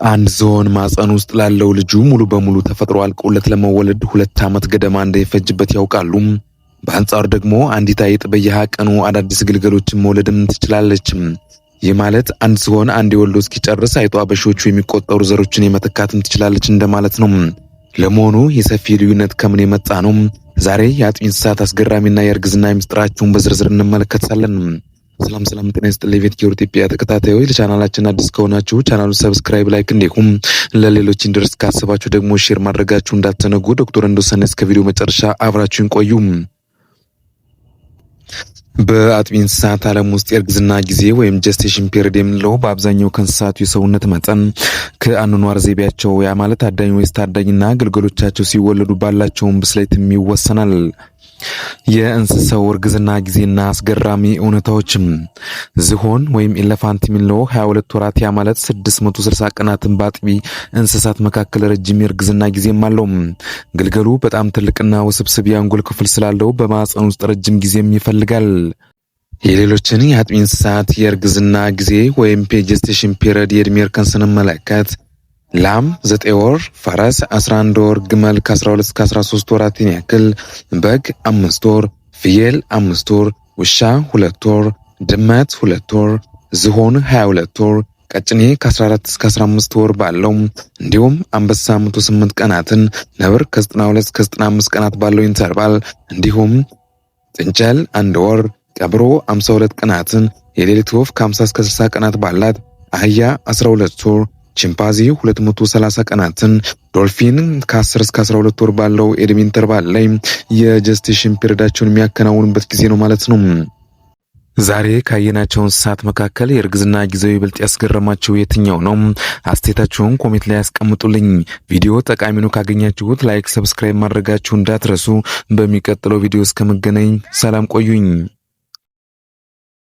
አንድ ዝሆን ማፀን ውስጥ ላለው ልጁ ሙሉ በሙሉ ተፈጥሮ አልቆለት ለመወለድ 2 ዓመት ገደማ እንደሚፈጅበት ያውቃሉ? በአንጻሩ ደግሞ አንዲት አይጥ በየቀኑ አዳዲስ ግልገሎችን መውለድም ትችላለች። ይህ ማለት አንድ ዝሆን አንድ ወልዶ እስኪጨርስ አይጧ በሺዎቹ የሚቆጠሩ ዘሮችን የመተካትም ትችላለች እንደማለት ነው። ለመሆኑ የሰፊ ልዩነት ከምን የመጣ ነው? ዛሬ የአጥቢ እንስሳት አስገራሚና የእርግዝና ምስጢራቸውን በዝርዝር እንመለከታለን። ሰላም ጤና ይስጥልኝ ኢትዮጵያ ተከታታዮች፣ ለቻናላችን አዲስ ከሆናችሁ ቻናሉን ሰብስክራይብ፣ ላይክ እንዲሁም ለሌሎች እንዲደርስ ካሰባችሁ ደግሞ ሼር ማድረጋችሁ እንዳትዘነጉ። ዶክተር ወንዶሰን እስከ ቪዲዮ መጨረሻ አብራችሁን ቆዩ። በአጥቢ እንስሳት ዓለም ውስጥ የእርግዝና ጊዜ ወይም ጀስቴሽን ፔሪድ የምንለው በአብዛኛው ከእንስሳቱ የሰውነት መጠን ከአኗኗር ዘይቤያቸው ያ ማለት ታዳኝ ወይስ ታዳኝና ግልገሎቻቸው ሲወለዱ ባላቸውን ብስለትም ይወሰናል። የእንስሳው እርግዝና ጊዜና አስገራሚ እውነታዎችም። ዝሆን ወይም ኤሌፋንት የሚለው 22 ወራት ያ ማለት 660 ቀናትን በአጥቢ እንስሳት መካከል ረጅም የእርግዝና ጊዜም አለው። ግልገሉ በጣም ትልቅና ውስብስብ የአንጎል ክፍል ስላለው በማህፀን ውስጥ ረጅም ጊዜም ይፈልጋል። የሌሎችን የአጥቢ እንስሳት የእርግዝና ጊዜ ወይም ጀስቴሽን ፔሪድ የእድሜ እርከን ስንመለከት ላም 9 ወር፣ ፈረስ 11 ወር፣ ግመል ከ12 እስከ 13 ወራትን ያክል፣ በግ 5 ወር፣ ፍየል 5 ወር፣ ውሻ 2 ወር፣ ድመት 2 ወር፣ ዝሆን 22 ወር፣ ቀጭኔ ከ14 እስከ 15 ወር ባለው እንዲሁም አንበሳ 108 ቀናትን፣ ነብር ከ92 እስከ 95 ቀናት ባለው ኢንተርቫል እንዲሁም ጥንቸል 1 ወር፣ ቀበሮ 52 ቀናትን፣ የሌሊት ወፍ ከ50 እስከ 60 ቀናት ባላት፣ አህያ 12 ወር፣ ቺምፓንዚ 230 ቀናትን፣ ዶልፊን ከ10 እስከ 12 ወር ባለው የዕድሜ ኢንተርቫል ላይ የጀስቴሽን ፔሪዳቸውን የሚያከናውኑበት ጊዜ ነው ማለት ነው። ዛሬ ካየናቸው እንስሳት መካከል የእርግዝና ጊዜው ይበልጥ ያስገረማችሁ የትኛው ነው? አስተያየታችሁን ኮሜንት ላይ ያስቀምጡልኝ። ቪዲዮ ጠቃሚ ነው ካገኛችሁት ላይክ፣ ሰብስክራይብ ማድረጋችሁ እንዳትረሱ። በሚቀጥለው ቪዲዮ እስከመገናኝ ሰላም ቆዩኝ።